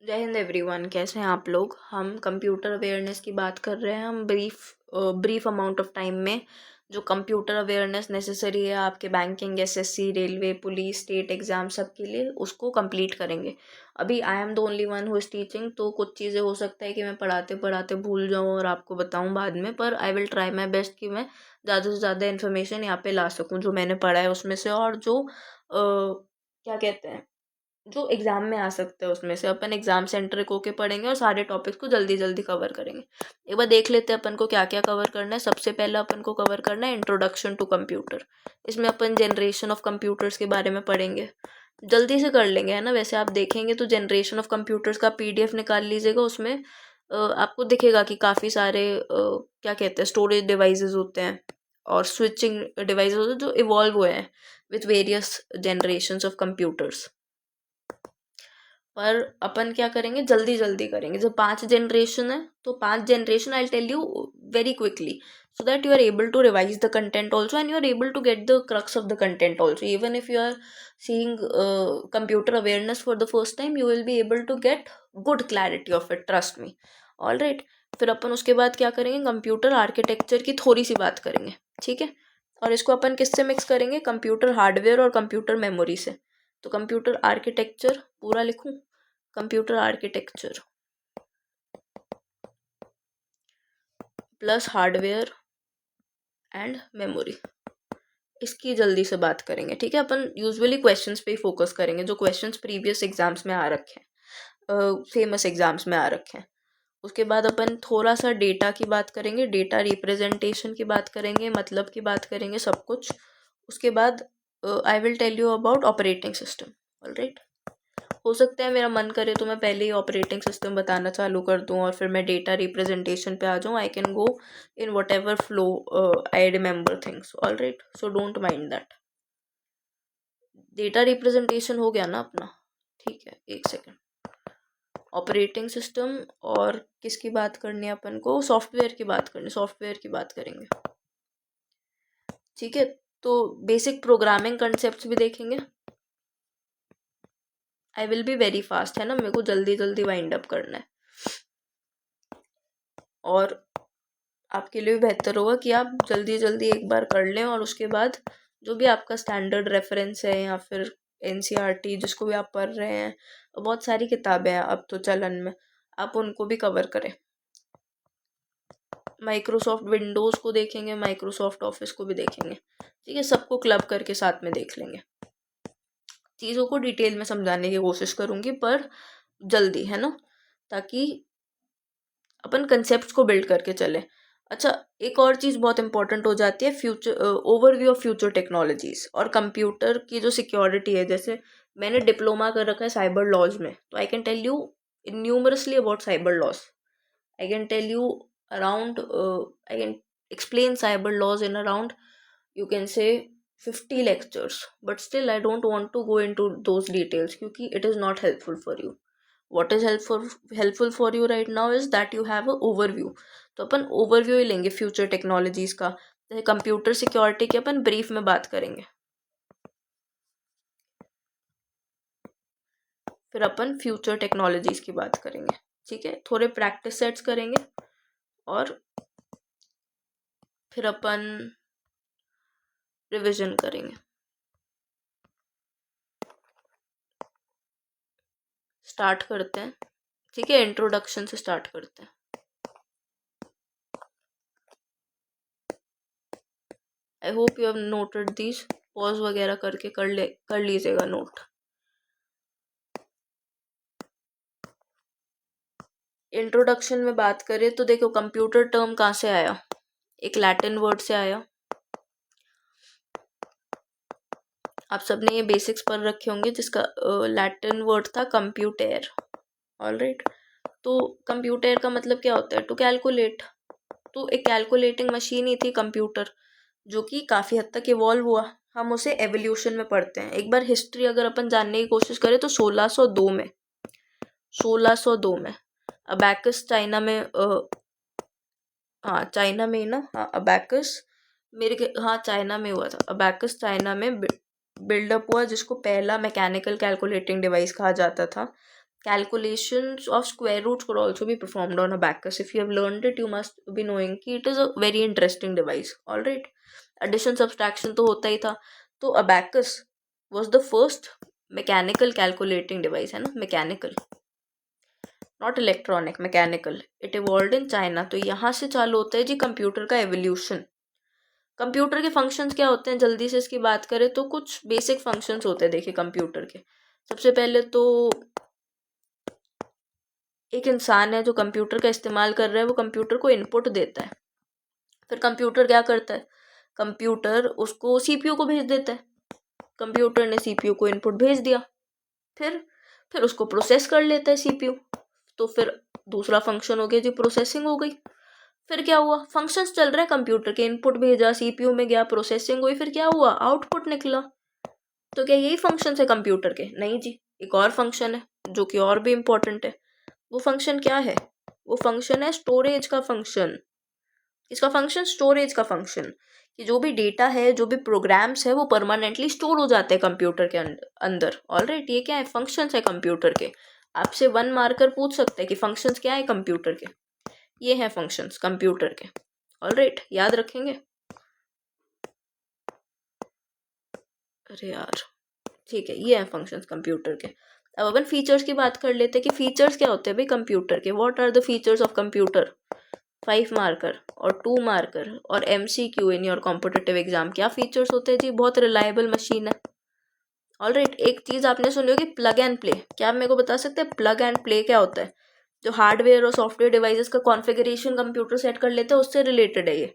जय हिंद एवरीवन। कैसे हैं आप लोग। हम कंप्यूटर अवेयरनेस की बात कर रहे हैं। हम ब्रीफ अमाउंट ऑफ टाइम में जो कंप्यूटर अवेयरनेस नेसेसरी है आपके banking, SSC, railway, police, state exam सब के लिए, उसको कंप्लीट करेंगे। अभी I am the only one who is teaching, तो कुछ चीज़ें हो सकता है कि मैं पढ़ाते पढ़ाते भूल जाऊँ और आपको बताऊँ बाद में, पर I will try my best कि मैं ज़्यादा से ज़्यादा इन्फॉर्मेशन यहाँ पे ला सकूँ जो मैंने पढ़ा है उसमें से, और जो क्या कहते हैं, जो एग्ज़ाम में आ सकते हैं उसमें से। अपन एग्ज़ाम सेंट्रिक होके पढ़ेंगे और सारे टॉपिक्स को जल्दी जल्दी कवर करेंगे। एक बार देख लेते हैं अपन को क्या क्या कवर करना है। सबसे पहला अपन को कवर करना है इंट्रोडक्शन टू कंप्यूटर। इसमें अपन जनरेशन ऑफ कंप्यूटर्स के बारे में पढ़ेंगे। जल्दी से कर लेंगे, है ना। वैसे आप देखेंगे तो जनरेशन ऑफ कंप्यूटर्स का पीडीएफ निकाल लीजिएगा। उसमें आपको दिखेगा कि काफ़ी सारे क्या कहते हैं, स्टोरेज डिवाइसेस होते हैं और स्विचिंग डिवाइसेस होते हैं जो इवॉल्व हुए हैं with various generations of computers. पर अपन क्या करेंगे, जल्दी जल्दी करेंगे। जब 5 जनरेशन है तो 5 generation I tell you very quickly, so that you are able to revise the content also and you are able to get the crux of the content also. Even if you are seeing computer awareness for the first time, you will be able to get good clarity of it, trust me. all right, फिर अपन उसके बाद क्या करेंगे, computer architecture की थोड़ी सी बात करेंगे, ठीक है। और इसको अपन किससे मिक्स करेंगे, कंप्यूटर हार्डवेयर और कंप्यूटर मेमोरी से। तो कंप्यूटर आर्किटेक्चर पूरा लिखूं, computer architecture plus hardware and memory, इसकी जल्दी से बात करेंगे, ठीक है। अपन यूजुअली क्वेश्चंस पे ही फोकस करेंगे, जो क्वेश्चंस प्रीवियस एग्जाम्स में आ रखे हैं, फेमस एग्जाम्स में आ रखे हैं। उसके बाद अपन थोड़ा सा डेटा की बात करेंगे, डेटा रिप्रेजेंटेशन की बात करेंगे, मतलब की बात करेंगे, सब कुछ। उसके बाद I will tell you about operating system. Alright, हो सकता है मेरा मन करे तो मैं पहले ही ऑपरेटिंग सिस्टम बताना चालू कर दूं और फिर मैं डेटा रिप्रेजेंटेशन पे आ जाऊं। I can go in what ever flow I remember things. All right, so don't mind that. Data representation हो गया ना अपना, ठीक है। एक सेकेंड, ऑपरेटिंग सिस्टम और किसकी बात करनी है अपन को, सॉफ्टवेयर की बात करनी, सॉफ्टवेयर की बात करेंगे, ठीक है। तो बेसिक प्रोग्रामिंग कंसेप्ट भी देखेंगे। I will be very fast, है ना, मेरे को जल्दी जल्दी वाइंड अप करना है। और आपके लिए बेहतर होगा कि आप जल्दी जल्दी एक बार कर लें, और उसके बाद जो भी आपका स्टैंडर्ड रेफरेंस है या फिर एनसीईआरटी जिसको भी आप पढ़ रहे हैं, बहुत सारी किताबें हैं अब तो चलन में, आप उनको भी कवर करें। माइक्रोसॉफ्ट विंडोज़ को देखेंगे, माइक्रोसॉफ्ट ऑफिस को भी देखेंगे, ठीक है। सबको क्लब करके साथ में देख लेंगे। चीज़ों को डिटेल में समझाने की कोशिश करूँगी, पर जल्दी, है ना, ताकि अपन कंसेप्ट को बिल्ड करके चले। अच्छा, एक और चीज़ बहुत इंपॉर्टेंट हो जाती है, future overview of future technologies और कंप्यूटर की जो सिक्योरिटी है। जैसे मैंने डिप्लोमा कर रखा है साइबर लॉज में, तो I can tell you numerously about cyber laws. I can tell you around, I can explain cyber laws in around, you can say, 50 lectures, but still I don't want to go into those details क्योंकि it is not helpful for you. what is helpful for you right now is that you have a overview. तो अपन overview ही लेंगे future technologies का। जैसे computer security की अपन brief में बात करेंगे, फिर अपन फ्यूचर टेक्नोलॉजीज की बात करेंगे, ठीक है। थोड़े प्रैक्टिस सेट्स करेंगे और फिर अपन रिविजन करेंगे। स्टार्ट करते हैं, ठीक है। इंट्रोडक्शन से स्टार्ट करते हैं। आई hope you have noted this. Pause वगैरह करके कर लीजिएगा नोट। इंट्रोडक्शन में बात करें तो देखो, कंप्यूटर टर्म कहाँ से आया, एक लैटिन वर्ड से आया। आप सबने ये बेसिक्स पढ़ रखे होंगे, जिसका लैटिन वर्ड था कंप्यूटर। ऑलराइट, तो कंप्यूटर का मतलब क्या होता है, टू कैलकुलेट। तो एक कैलकुलेटिंग मशीन ही थी कंप्यूटर, जो कि काफ़ी हद तक इवॉल्व हुआ। हम उसे एवोल्यूशन में पढ़ते हैं। एक बार हिस्ट्री अगर अपन जानने की कोशिश करें तो 1602 में अबैकस चाइना में, हाँ चाइना में ही ना, हाँ अबैकस, हाँ चाइना में हुआ था। अबैकस चाइना में बिल्डअप हुआ, जिसको पहला मैकेनिकल कैलकुलेटिंग डिवाइस कहा जाता था। calculations of square roots could also be performed on abacus. If you have learned it, you must be knowing कि it is a very interesting device. All right, addition subtraction तो होता ही था. तो abacus was the first mechanical calculating device, है ना, mechanical, not electronic, mechanical. It evolved in China. तो यहाँ से चालू होता है जी कंप्यूटर का एवोल्यूशन. कंप्यूटर के फंक्शंस क्या होते हैं, जल्दी से इसकी बात करें तो कुछ बेसिक फंक्शंस होते हैं. देखिए कंप्यूटर के सबसे पहले तो एक इंसान है जो कंप्यूटर का इस्तेमाल कर रहा है, वो कंप्यूटर को इनपुट देता है. फिर कंप्यूटर क्या करता है, कंप्यूटर उसको सीपीयू को भेज देता है. कंप्यूटर ने सीपीयू को इनपुट भेज दिया, फिर उसको प्रोसेस कर लेता है सीपीयू. तो फिर दूसरा फंक्शन हो गया जी, प्रोसेसिंग हो गई. फिर क्या हुआ, फंक्शंस चल रहे हैं कंप्यूटर के, इनपुट भेजा, सीपीयू में गया, प्रोसेसिंग हुई, फिर क्या हुआ, आउटपुट निकला. तो क्या यही फंक्शन है कंप्यूटर के? नहीं जी, एक और फंक्शन है जो कि और भी इम्पोर्टेंट है. वो फंक्शन क्या है, वो फंक्शन है स्टोरेज का फंक्शन. इसका फंक्शन स्टोरेज का फंक्शन, कि जो भी डेटा है, जो भी प्रोग्राम्स है, वो परमानेंटली स्टोर हो जाते हैं कंप्यूटर के अंदर. ऑलराइट, ये क्या है, फंक्शंस है कंप्यूटर के. आपसे 1 मार्कर पूछ सकते हैं कि फंक्शंस क्या है कंप्यूटर के. ये हैं फंक्शंस कंप्यूटर के. ऑलराइट, याद रखेंगे. अरे यार, ठीक है, ये हैं फंक्शंस कंप्यूटर के. अब अपन फीचर्स की बात कर लेते हैं कि फीचर्स क्या होते हैं भाई कंप्यूटर के. What are the features of computer? 5 marker और 2 मार्कर और MCQ in your competitive exam. क्या फीचर्स होते हैं जी? बहुत रिलायबल मशीन है. ऑलराइट, एक चीज़ आपने सुनी होगी, प्लग एंड प्ले. क्या आप मेरे को बता सकते हैं प्लग एंड प्ले क्या होता है? जो हार्डवेयर और सॉफ्टवेयर डिवाइसेस का कॉन्फ़िगरेशन कंप्यूटर सेट कर लेते हैं, उससे रिलेटेड है ये.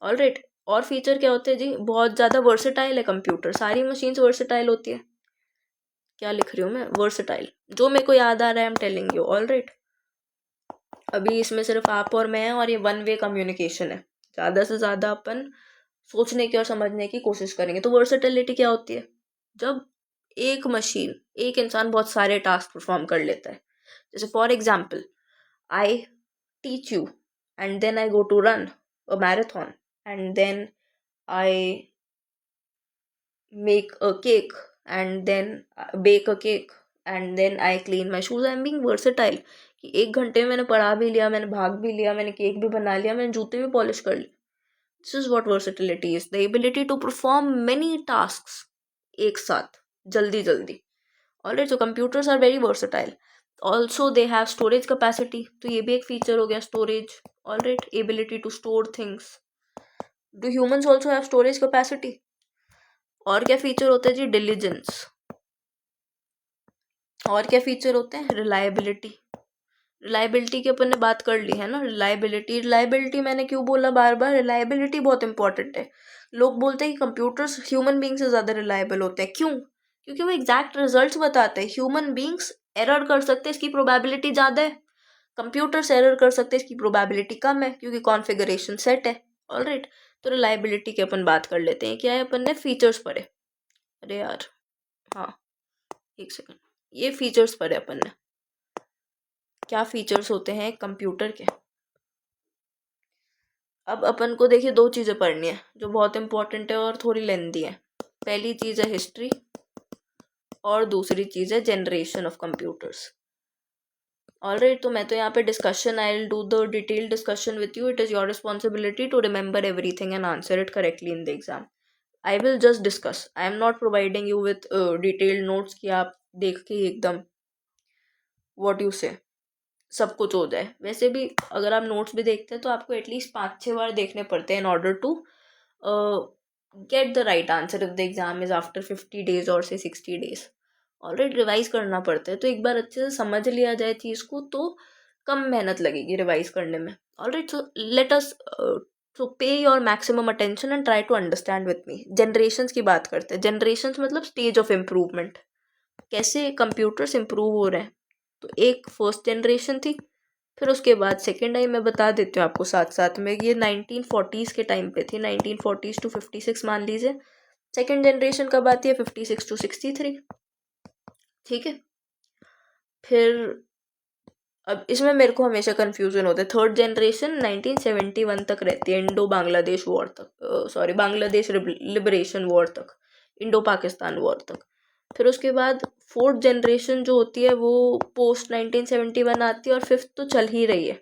ऑलराइट, और फीचर क्या होते हैं जी? बहुत ज़्यादा वर्सेटाइल है कंप्यूटर. सारी मशीन्स वर्सेटाइल होती है. क्या लिख रही हूँ मैं, वर्सेटाइल. जो मेरे को याद आ रहा है I am telling you. Alright, अभी इसमें सिर्फ आप और मैं हैं और ये 1 वे कम्युनिकेशन है. ज़्यादा से ज़्यादा अपन सोचने की और समझने की कोशिश करेंगे. तो वर्सेटिलिटी क्या होती है? जब एक मशीन, एक इंसान बहुत सारे टास्क परफॉर्म कर लेता है. जैसे for example, I teach you and then I go to run a marathon and then I make a cake and then bake a cake and then I clean my shoes. I am being versatile. कि 1 घंटे में मैंने पढ़ा भी लिया, मैंने भाग भी लिया, मैंने केक भी बना लिया, मैंने जूते भी पॉलिश कर लिए. This is what versatility is, the ability to perform many task एक साथ, जल्दी जल्दी. Alright, so computers are very versatile. Also they have storage capacity. तो ये भी एक फीचर हो गया, storage. Alright, ability to store things. Do humans also have storage capacity? और क्या फीचर होता है जी? डिलीजेंस. और क्या फीचर होते हैं? रिलायबिलिटी. रिलायबिलिटी की अपन ने बात कर ली है ना. रिलायबिलिटी मैंने क्यों बोला बार बार? रिलायबिलिटी बहुत इंपॉर्टेंट है. लोग बोलते हैं कि कंप्यूटर्स ह्यूमन बींग से ज़्यादा रिलायबल होते हैं. क्यों? क्योंकि वो एग्जैक्ट रिजल्ट्स बताते हैं. ह्यूमन बींग्स एरर कर सकते हैं, इसकी प्रोबेबिलिटी ज़्यादा है. कंप्यूटर्स एरर कर सकते हैं, इसकी प्रोबेबिलिटी कम है क्योंकि कॉन्फ़िगरेशन सेट है. ऑलराइट, तो रिलायबिलिटी की अपन बात कर लेते हैं. क्या है, अपन ने फीचर्स पढ़े. अरे यार, हाँ, एक सेकंड, ये फीचर्स पढ़े अपन ने. क्या फीचर्स होते हैं कंप्यूटर के? अब अपन को देखिए 2 चीज़ें पढ़नी है जो बहुत इंपॉर्टेंट है और थोड़ी लेंदी है. पहली चीज़ है हिस्ट्री और दूसरी चीज़ है जनरेशन ऑफ कंप्यूटर्स. ऑलराइट, तो मैं तो यहाँ पे discussion, I will do the detail discussion with you. It is your responsibility to remember everything and answer it correctly in the exam. I will just discuss. I am not providing you with detailed notes कि आप देख के एकदम what you से सब कुछ हो जाए. वैसे भी अगर आप नोट्स भी देखते हैं तो आपको एटलीस्ट 5-6 बार देखने पड़ते हैं in order to get the right answer if the exam is after 50 days और से 60 days. ऑलरेडी रिवाइज करना पड़ता है. तो एक बार अच्छे से समझ लिया जाए चीज़ को तो कम मेहनत लगेगी रिवाइज करने में. ऑलराइट, सो लेट अस तो pay your maximum attention and try to understand with me. Generations की बात करते हैं. जनरेशन्स मतलब स्टेज ऑफ इम्प्रूवमेंट, कैसे कंप्यूटर्स इम्प्रूव हो रहे हैं. तो एक फर्स्ट जनरेशन थी, फिर उसके बाद सेकेंड आई. मैं बता देती हूँ आपको साथ साथ में. ये 1940s के टाइम पे थी, 1940s to 56 मान लीजिए. सेकेंड जनरेशन कब आती है? 56 to 63. ठीक है. फिर अब इसमें मेरे को हमेशा कन्फ्यूजन होता है. थर्ड जनरेशन 1971 तक रहती है, इंडो बांग्लादेश वॉर तक, बांग्लादेश लिबरेशन वॉर तक, इंडो पाकिस्तान वॉर तक. फिर उसके बाद फोर्थ जनरेशन जो होती है वो पोस्ट 1971 आती है, और फिफ्थ तो चल ही रही है,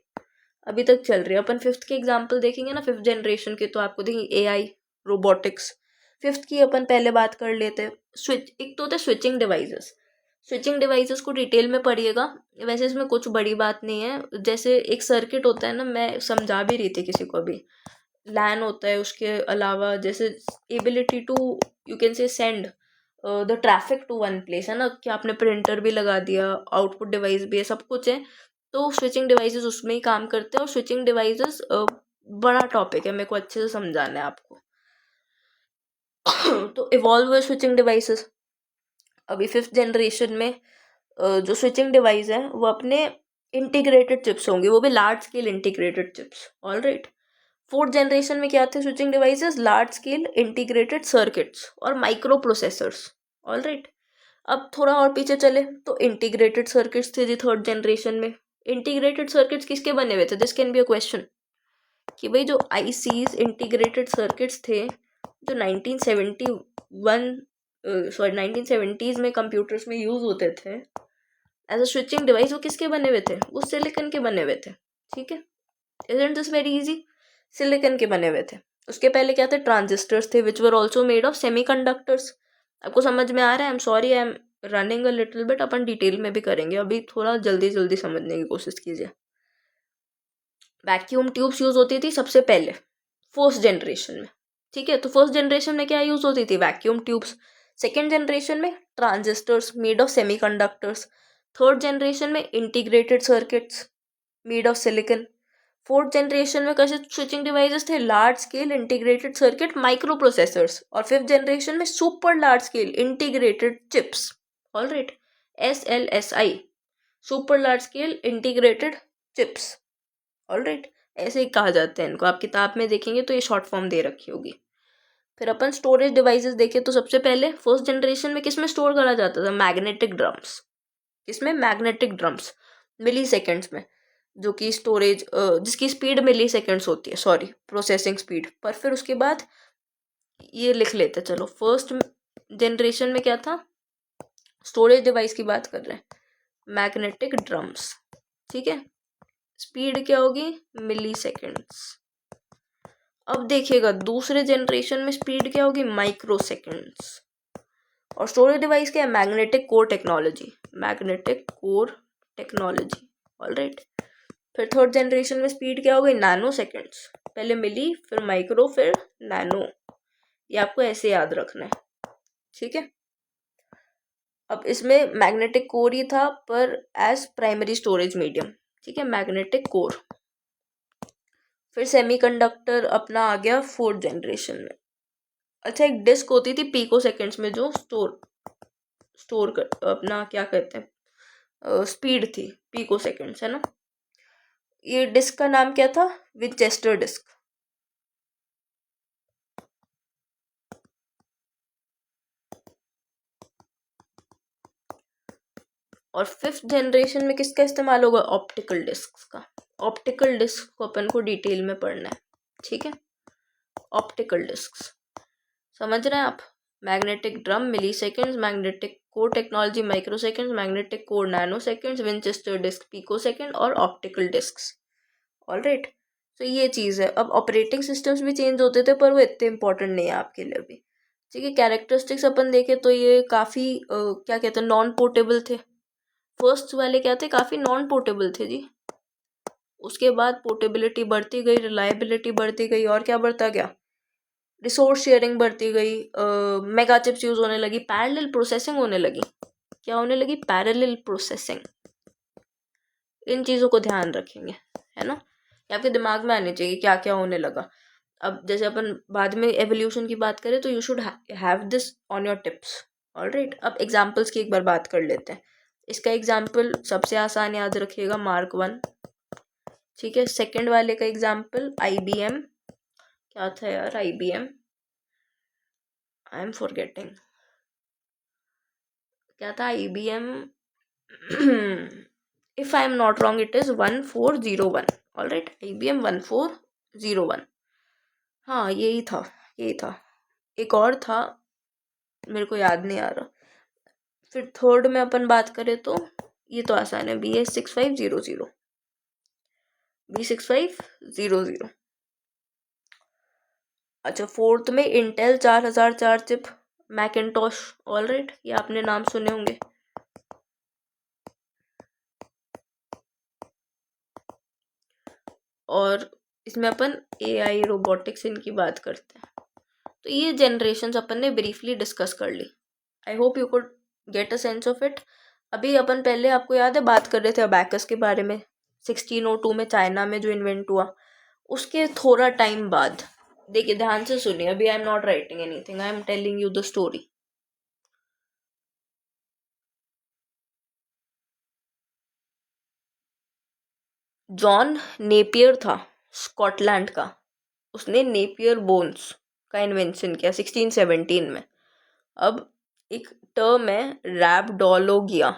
अभी तक चल रही है। अपन फिफ्थ के एग्जाम्पल देखेंगे ना, फिफ्थ जनरेशन के, तो आपको देखेंगे AI, रोबोटिक्स। फिफ्थ की अपन पहले बात कर लेते हैं। एक तो होता है स्विचिंग डिवाइसेस। स्विचिंग डिवाइसेस को डिटेल में पढ़िएगा, वैसे इसमें कुछ बड़ी बात नहीं है। जैसे एक सर्किट होता है ना, मैं समझा भी रही थी किसी को अभी, लैन होता है, उसके अलावा जैसे ability to, you can say send the traffic to one place, है ना, कि आपने प्रिंटर भी लगा दिया, आउटपुट डिवाइस भी है, सब कुछ है। तो स्विचिंग डिवाइसेस उसमें ही काम करते हैं। और स्विचिंग डिवाइसेस बड़ा टॉपिक है, मेरे को अच्छे से समझाना है आपको। तो इवॉल्व हुए स्विचिंग डिवाइसेस। अभी फिफ्थ जनरेशन में जो स्विचिंग डिवाइस है वो अपने इंटीग्रेटेड चिप्स होंगे, वो भी large scale integrated chips. All right. Fourth generation में क्या थे switching devices? Large scale integrated circuits और माइक्रो प्रोसेसर्स। All right. अब थोड़ा और पीछे चले तो इंटीग्रेटेड सर्किट्स थे जी थर्ड जनरेशन में। इंटीग्रेटेड सर्किट्स किसके बने हुए थे? This can be a question, कि भाई जो ICs इंटीग्रेटेड सर्किट्स थे जो 1970s में कंप्यूटर्स में यूज होते थे एज अ स्विचिंग डिवाइस, वो किसके बने हुए थे? वो सिलिकॉन के बने हुए थे। ठीक है, isn't this very easy? Silicon के बने हुए थे। उसके पहले क्या थे? ट्रांजिस्टर्स थे, which were also made of semiconductors. आपको समझ में आ रहा है? I am sorry, I am running a little bit, अपन डिटेल में भी करेंगे, अभी थोड़ा जल्दी जल्दी समझने की कोशिश कीजिए। वैक्यूम ट्यूब्स यूज होती थी सबसे पहले फर्स्ट जनरेशन में। ठीक है, तो फर्स्ट जनरेशन में क्या यूज होती थी? Vacuum tubes. सेकेंड जनरेशन में transistors made of semiconductors. Third generation में integrated circuits made of silicon. Fourth generation में कैसे स्विचिंग डिवाइसेस थे? Large scale integrated circuit micro processors. और फिफ्थ जनरेशन में super large scale integrated chips. All right, SLSI, super large scale integrated chips. All right, ऐसे ही कहा जाता है इनको। आप किताब में देखेंगे तो ये शॉर्ट फॉर्म दे रखी होगी। फिर अपन स्टोरेज डिवाइसेस देखें तो सबसे पहले फर्स्ट जनरेशन में किसमें स्टोर करा जाता था? Magnetic drums. किसमें? मैग्नेटिक ड्रम्स, मिली सेकेंड्स में, जो कि स्टोरेज जिसकी स्पीड मिली सेकेंड्स होती है, सॉरी, प्रोसेसिंग स्पीड। पर फिर उसके बाद ये लिख लेते चलो, फर्स्ट जनरेशन में क्या था? स्टोरेज डिवाइस की बात कर रहे हैं, मैग्नेटिक ड्रम्स। ठीक है, स्पीड क्या होगी? मिली सेकेंड्स। अब देखिएगा दूसरे जनरेशन में स्पीड क्या होगी? Micro seconds. और स्टोरेज डिवाइस क्या है? Magnetic core technology, magnetic core technology. All right. फिर थर्ड जनरेशन में स्पीड क्या होगी? Nano seconds. पहले मिली, फिर माइक्रो, फिर नैनो। ये आपको ऐसे याद रखना है। ठीक है, अब इसमें मैग्नेटिक कोर ही था पर एज प्राइमरी स्टोरेज मीडियम। ठीक है, मैग्नेटिक कोर। फिर सेमीकंडक्टर अपना आ गया फोर्थ जनरेशन में। अच्छा, एक डिस्क होती थी पिको सेकेंड्स में जो स्टोर कर अपना क्या कहते हैं स्पीड थी, पिको सेकेंड्स, है ना। ये डिस्क का नाम क्या था? Winchester disk. और फिफ्थ जनरेशन में किसका इस्तेमाल होगा? ऑप्टिकल डिस्क का। ऑप्टिकल डिस्क को अपन को डिटेल में पढ़ना है। ठीक है, ऑप्टिकल डिस्क समझ रहे हैं आप? Magnetic drum milli seconds, magnetic core technology micro seconds, magnetic core nano seconds, Winchester disk pico second, और ऑप्टिकल डिस्क। All right. तो ये चीज़ है। अब ऑपरेटिंग सिस्टम्स भी चेंज होते थे पर वो इतने इंपॉर्टेंट नहीं है आपके लिए अभी। ठीक है, कैरेक्टरिस्टिक्स अपन देखें तो ये काफ़ी क्या कहते हैं, नॉन पोर्टेबल थे। फर्स्ट वाले क्या थे? काफ़ी नॉन पोर्टेबल थे जी। उसके बाद पोर्टेबिलिटी बढ़ती गई, रिलायबिलिटी बढ़ती गई, और क्या बढ़ता गया? रिसोर्स शेयरिंग बढ़ती गई, मेगा चिप्स यूज होने लगी, पैरेलल प्रोसेसिंग होने लगी। क्या होने लगी? Parallel processing. इन चीज़ों को ध्यान रखेंगे, है ना, ये आपके दिमाग में आने चाहिए क्या क्या होने लगा। अब जैसे अपन बाद में एवोल्यूशन की बात करें तो you should have this on your tips. All right. अब एग्जाम्पल्स की एक बार बात कर लेते हैं। इसका एग्जाम्पल सबसे आसान याद रखिएगा, Mark 1। ठीक है, सेकंड वाले का एग्जाम्पल IBM। क्या था यार IBM? I am forgetting. क्या था IBM? If I am not wrong it is 1401। All right, IBM 1401। हाँ यही था, यही था। एक और था, मेरे को याद नहीं आ रहा। फिर थर्ड में अपन बात करें तो ये तो आसान है, BS6500, B6500। अच्छा, फोर्थ में Intel 4004 chip Macintosh. All right, ये आपने नाम सुने होंगे। और इसमें अपन AI रोबोटिक्स इनकी बात करते हैं। तो ये जनरेशन्स अपन ने ब्रीफली डिस्कस कर ली। I hope you could get a sense of it. अभी अपन पहले, आपको याद है, बात कर रहे थे अबैकस के बारे में, 1602 में चाइना में जो इन्वेंट हुआ। उसके थोड़ा टाइम बाद, देखिए ध्यान से सुनिए, अभी आई am not writing anything, I am telling you the story. John Napier था, स्कॉटलैंड का। उसने नेपियर बोन्स का इन्वेंशन किया 1617 में। अब एक टर्म है rhabdologia,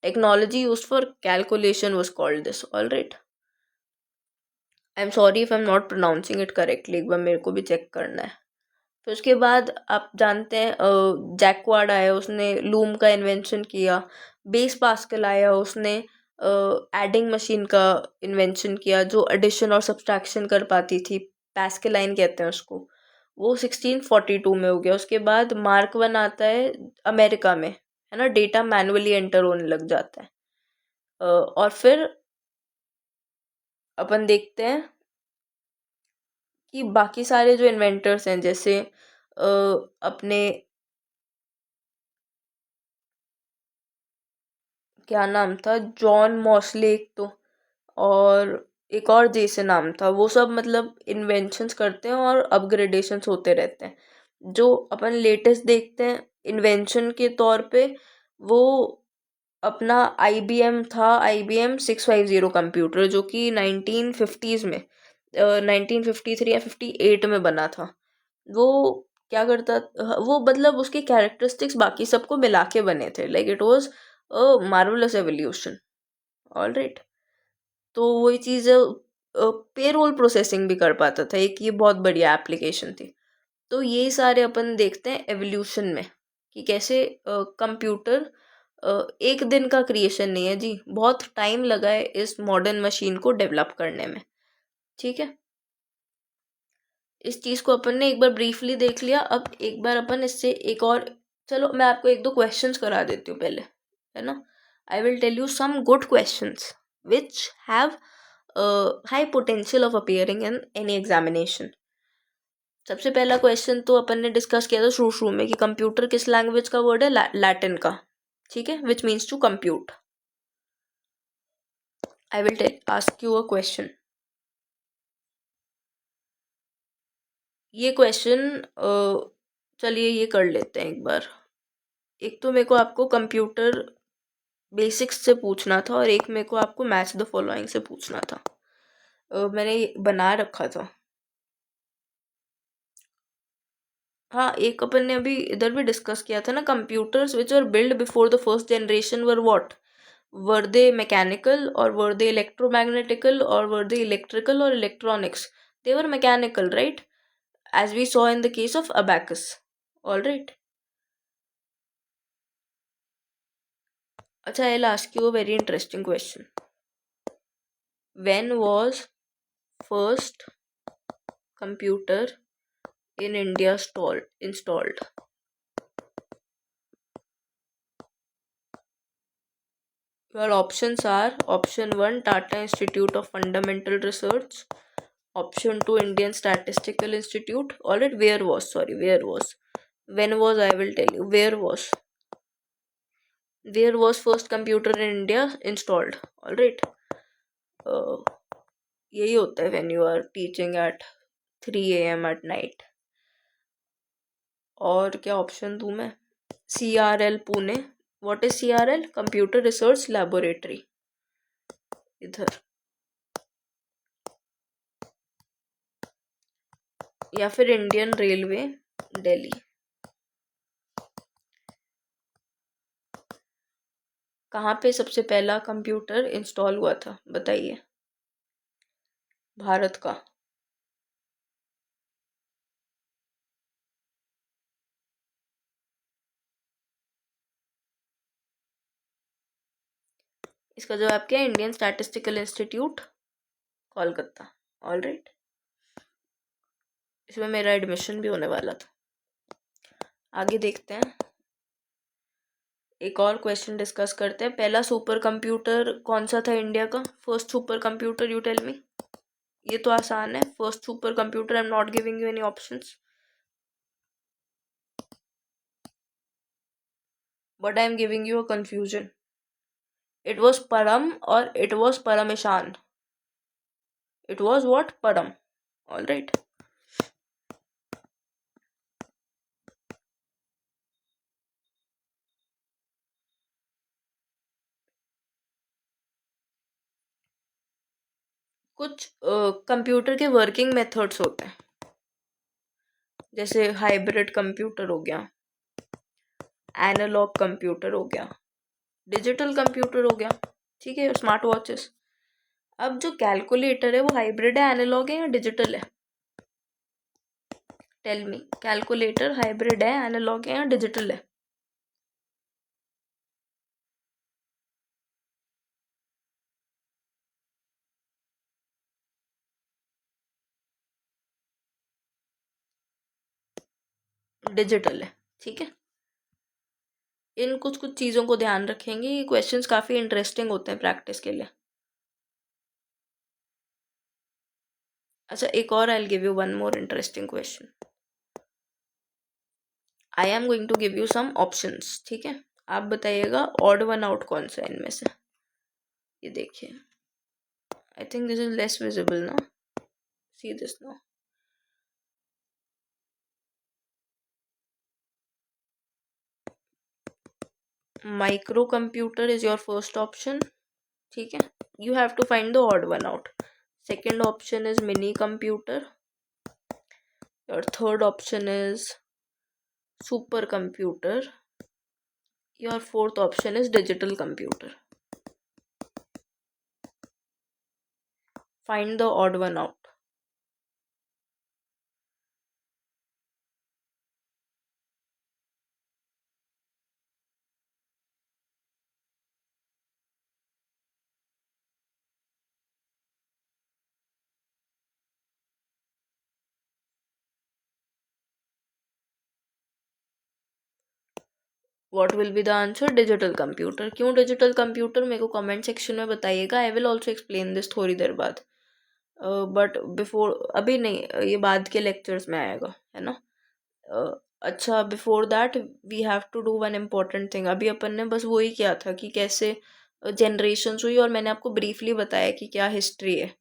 technology used for calculation was called this. All right, I am sorry if I am not pronouncing it correctly, एक बार मेरे को भी चेक करना है। फिर उसके बाद आप जानते हैं जैकवार्ड आया, उसने लूम का इन्वेंशन किया। बेस पास्कल आया, उसने एडिंग मशीन का इन्वेंशन किया जो एडिशन और सब्सट्रैक्शन कर पाती थी, पैस्कलाइन कहते हैं उसको। वो 1642 में हो गया। उसके बाद मार्क वन आता है अमेरिका में, है ना, डेटा मैनुअली एंटर होने लग जाता है। और फिर अपन देखते हैं कि बाकी सारे जो इन्वेंटर्स हैं, जैसे अपने क्या नाम था, जॉन मॉसले एक तो, और एक और जैसे नाम था, वो सब मतलब इन्वेंशंस करते हैं और अपग्रेडेशंस होते रहते हैं। जो अपन लेटेस्ट देखते हैं इन्वेंशन के तौर पे, वो अपना IBM था, IBM 650 कंप्यूटर, जो कि 1950s में 1953 या 58 में बना था। वो क्या करता, वो मतलब उसके कैरेक्टरिस्टिक्स बाकी सबको मिला के बने थे, like it was a marvellous evolution. All right, तो वही चीज़ पेरोल प्रोसेसिंग भी कर पाता था, एक ये बहुत बढ़िया एप्लीकेशन थी। तो ये सारे अपन देखते हैं एवोल्यूशन में, कि कैसे कंप्यूटर एक दिन का क्रिएशन नहीं है जी, बहुत टाइम लगा है इस मॉडर्न मशीन को डेवलप करने में। ठीक है, इस चीज़ को अपन ने एक बार ब्रीफली देख लिया। अब एक बार अपन इससे एक और, चलो मैं आपको एक दो क्वेश्चंस करा देती हूँ पहले, है ना। I will tell you some good questions which have high potential of appearing in any examination. सबसे पहला क्वेश्चन तो अपन ने डिस्कस किया था शुरू शुरू में कि कंप्यूटर किस लैंग्वेज का वर्ड है, लैटिन का। ठीक है, which means to compute. I will ask you a question. ये क्वेश्चन चलिए ये कर लेते हैं एक बार। एक तो मेरे को आपको कंप्यूटर बेसिक्स से पूछना था, और एक मेरे को आपको मैच द फॉलोइंग से पूछना था। मैंने ये बना रखा था। हाँ, एक अपन ने अभी इधर भी डिस्कस किया था ना, computers which are build before the first generation were what, were they mechanical और वर दे इलेक्ट्रोमैग्नेटिकल और वर दे इलेक्ट्रिकल और electronics? They were mechanical, right, as we saw in the case of abacus. All right. Acha, I'll ask you a very interesting question. When was first computer in India installed? Your options are: option 1, Tata Institute of Fundamental Research; option 2, Indian Statistical Institute. All right, where was? Sorry, where was? When was, I will tell you. Where was? Where was first computer in India installed? All right. Uh, यही होता है when you are teaching at 3 AM at night. और क्या option दूँ मैं? CRL Pune. What is CRL? Computer research laboratory, इधर। या फिर इंडियन रेलवे, दिल्ली। कहाँ पे सबसे पहला कंप्यूटर इंस्टॉल हुआ था, बताइए? भारत का। इसका जवाब क्या है? Indian statistical institute Kolkata. All right, इसमें मेरा एडमिशन भी होने वाला था। आगे देखते हैं, एक और क्वेश्चन डिस्कस करते हैं। पहला सुपर कंप्यूटर कौन सा था इंडिया का? First super computer, you tell me. ये तो आसान है, first super computer, I am not giving you any options, but I am giving you a confusion. It was Param और इट वॉज परमेशान। It was what? Param. All right, कुछ computer के working methods होते हैं, जैसे हाइब्रिड कंप्यूटर हो गया, analogue computer हो गया, डिजिटल कंप्यूटर हो गया, ठीक है, स्मार्ट वॉचेस। अब जो कैलकुलेटर है वो हाइब्रिड है, एनालॉग है या डिजिटल है? टेल मी, कैलकुलेटर हाइब्रिड है, एनालॉग है या डिजिटल है? डिजिटल है, ठीक है। इन कुछ कुछ चीज़ों को ध्यान रखेंगे, ये क्वेश्चंस काफ़ी इंटरेस्टिंग होते हैं प्रैक्टिस के लिए। अच्छा, एक और, I will give you one more interesting question. I am going to give you some options, ठीक है। आप बताइएगा ऑड वन आउट कौन सा है इनमें से। ये देखिए, I think this is less visible ना, see this now. Micro computer is your first option, ठीक है। You have to find the odd one out. Second option is mini computer, your third option is super computer, your fourth option is digital computer. Find the odd one out. What will be the answer? Digital computer. क्यों digital computer, मेरे को comment section में बताइएगा। I will also explain this थोड़ी देर बाद, but before, अभी नहीं, ये बाद के लेक्चर्स में आएगा, है ना। अच्छा, before that we have to do one important thing. अभी अपन ने बस वही किया था कि कैसे जनरेशन्स हुई, और मैंने आपको ब्रीफली बताया कि क्या हिस्ट्री है,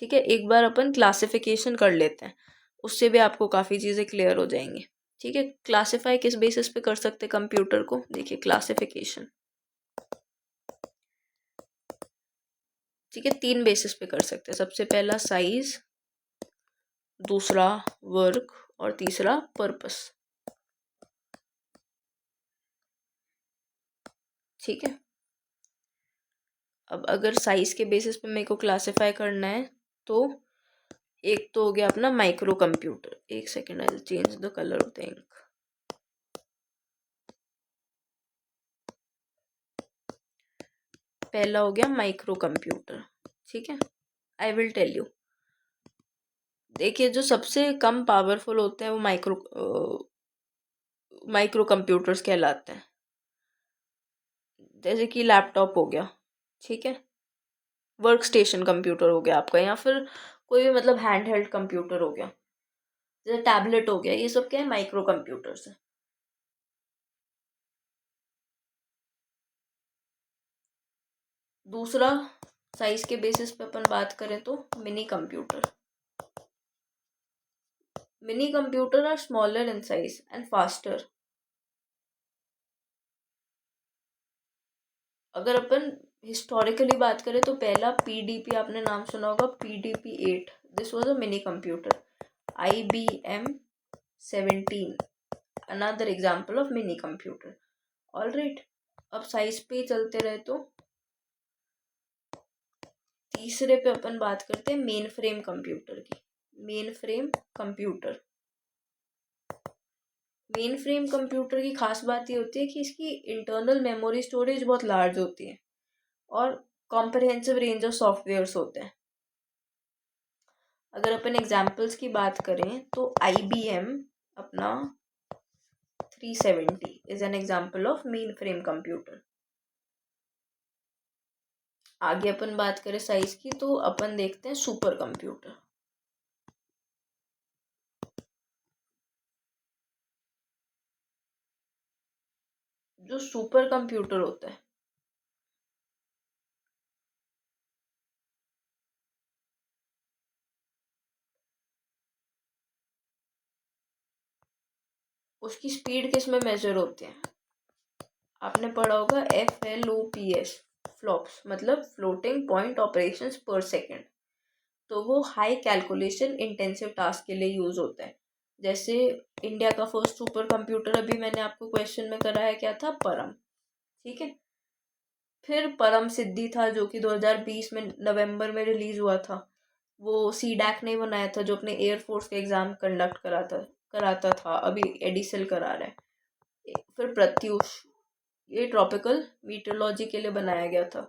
ठीक है। एक बार अपन क्लासिफिकेशन कर लेते हैं, उससे भी आपको काफ़ी चीज़ें क्लियर हो जाएंगी, ठीक है। क्लासिफाई किस बेसिस पे कर सकते हैं कंप्यूटर को? देखिए, क्लासिफिकेशन, ठीक है, तीन बेसिस पे कर सकते हैं। सबसे पहला साइज, दूसरा वर्क, और तीसरा पर्पस, ठीक है। अब अगर साइज के बेसिस पे मेरे को क्लासिफाई करना है, तो एक तो हो गया अपना माइक्रो कंप्यूटर। एक second, I will change the colour of the ink. पहला हो गया माइक्रो कंप्यूटर, ठीक है। I will tell you. देखिए, जो सबसे कम पावरफुल होते हैं वो माइक्रो कंप्यूटर्स कहलाते हैं। जैसे कि लैपटॉप हो गया, ठीक है, वर्क स्टेशन कंप्यूटर हो गया आपका, या फिर कोई भी मतलब हैंड हेल्ड कंप्यूटर हो गया, जैसे टैबलेट हो गया, ये सब क्या है? माइक्रो कंप्यूटर्स है। दूसरा, साइज के बेसिस पे अपन बात करें तो mini computer. Mini computer are smaller in size and faster. अगर अपन हिस्टोरिकली बात करें तो पहला पीडीपी, आपने नाम सुना होगा, PDP-8, this was a mini computer. IBM-17, another example of mini computer. All right, अब साइज पे चलते रहे तो तीसरे पे अपन बात करते हैं मेन फ्रेम कंप्यूटर की। Main frame computer, main frame computer की खास बात ये होती है कि इसकी इंटरनल मेमोरी स्टोरेज बहुत लार्ज होती है, और कॉम्प्रहेंसिव रेंज ऑफ सॉफ्टवेयर्स होते हैं। अगर अपन एग्जाम्पल्स की बात करें तो IBM अपना 370 is an example of main frame computer. आगे अपन बात करें साइज की तो अपन देखते हैं सुपर कंप्यूटर। जो सुपर कंप्यूटर होता है उसकी स्पीड किस में मेजर होती है? आपने पढ़ा होगा FLOPS, फ्लॉप्स मतलब फ्लोटिंग पॉइंट ऑपरेशंस पर सेकेंड। तो वो हाई कैलकुलेशन इंटेंसिव टास्क के लिए यूज होता है। जैसे इंडिया का फर्स्ट सुपर कंप्यूटर अभी मैंने आपको क्वेश्चन में कराया क्या था, परम। ठीक है, फिर परम सिद्धि था जो कि 2020 में नवंबर में रिलीज हुआ था। वो CDAC ने बनाया था जो अपने एयरफोर्स के एग्जाम कंडक्ट कराता था, अभी एडिसल करा रहा है। फिर प्रत्यूष, ये ट्रॉपिकल मीटरोलॉजी के लिए बनाया गया था।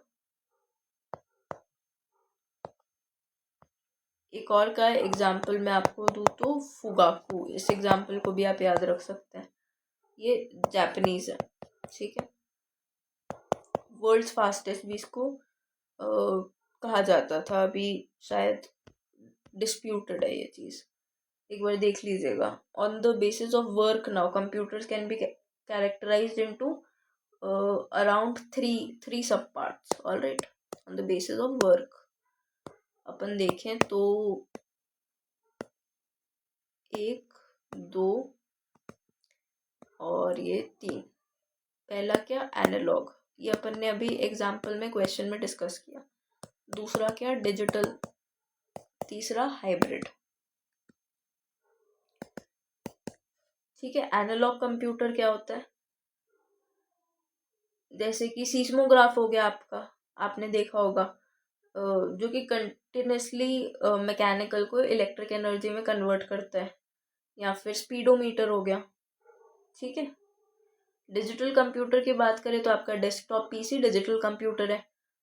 एक और का एग्जाम्पल मैं आपको दूँ तो फुगाकू, इस एग्जाम्पल को भी आप याद रख सकते हैं, ये जापानीज है। ठीक है, वर्ल्ड्स फास्टेस्ट भी इसको कहा जाता था, अभी शायद डिस्प्यूटेड है ये चीज़, एक बार देख लीजिएगा। On the basis of work now computers can be characterized into around three sub parts. All right, on the basis of work अपन देखें तो 1, 2 और ये 3। पहला क्या, एनालॉग, ये अपन ने अभी एग्जाम्पल में क्वेश्चन में डिस्कस किया। दूसरा क्या, डिजिटल। तीसरा हाइब्रिड। ठीक है, एनालॉग कंप्यूटर क्या होता है, जैसे कि सीस्मोग्राफ हो गया आपका, आपने देखा होगा, जो कि कंटिन्यूसली मैकेनिकल को इलेक्ट्रिक एनर्जी में कन्वर्ट करता है। या फिर स्पीडोमीटर हो गया। ठीक है, डिजिटल कंप्यूटर की बात करें तो आपका डेस्कटॉप PC डिजिटल कंप्यूटर है,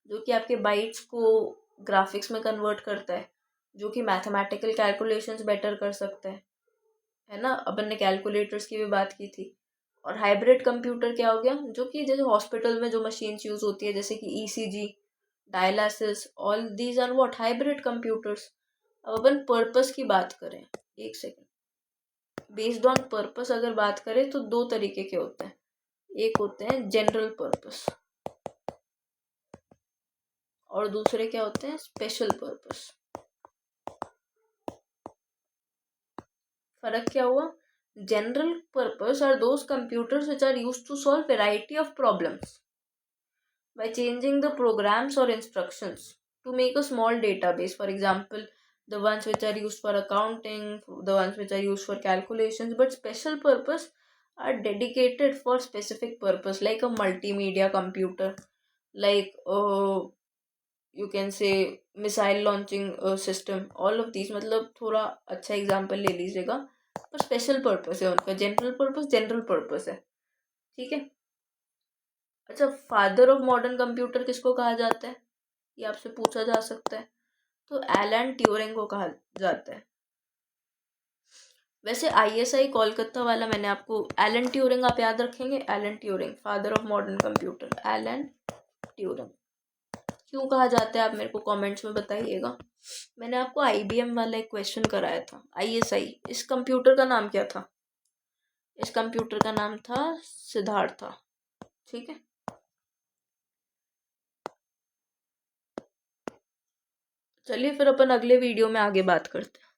जो कि आपके बाइट्स को ग्राफिक्स में कन्वर्ट करता है, जो कि मैथमेटिकल कैलकुलेशंस बेटर कर सकता है ना। अपन ने कैलकुलेटर्स की भी बात की थी। और हाइब्रिड कंप्यूटर क्या हो गया, जो कि जैसे हॉस्पिटल में जो मशीन्स यूज होती है जैसे कि ECG, dialysis, all these are what, hybrid computers. अब अपन पर्पस की बात करें, एक सेकेंड, बेस्ड ऑन पर्पस अगर बात करें तो दो तरीके के होते हैं। एक होते हैं जनरल पर्पस और दूसरे क्या होते हैं, स्पेशल पर्पस। फर्क क्या हुआ, general purpose are those computers which are used to solve variety of problems by changing the programs or instructions to make a small database. For example, the ones which are used for accounting, the ones which are used for calculations. But special purpose are dedicated for specific purpose, like a multimedia computer, like you can say missile launching system. All of these, मतलब थोड़ा अच्छा example ले लीजिएगा, पर special purpose है उनका। General purpose है। ठीक है, अच्छा, फादर ऑफ मॉडर्न कंप्यूटर किसको कहा जाता है, ये आपसे पूछा जा सकता है। तो एलन ट्यूरिंग को कहा जाता है। वैसे ISI कोलकाता वाला मैंने आपको, एलन ट्यूरिंग आप याद रखेंगे, Alan Turing father of modern computer, Alan Turing क्यों कहा जाता है, आप मेरे को कमेंट्स में बताइएगा। मैंने आपको IBM वाला एक क्वेश्चन कराया था, ISI, इस कंप्यूटर का नाम क्या था, इस कंप्यूटर का नाम था सिद्धार्था। ठीक है, चलिए फिर अपन अगले वीडियो में आगे बात करते हैं।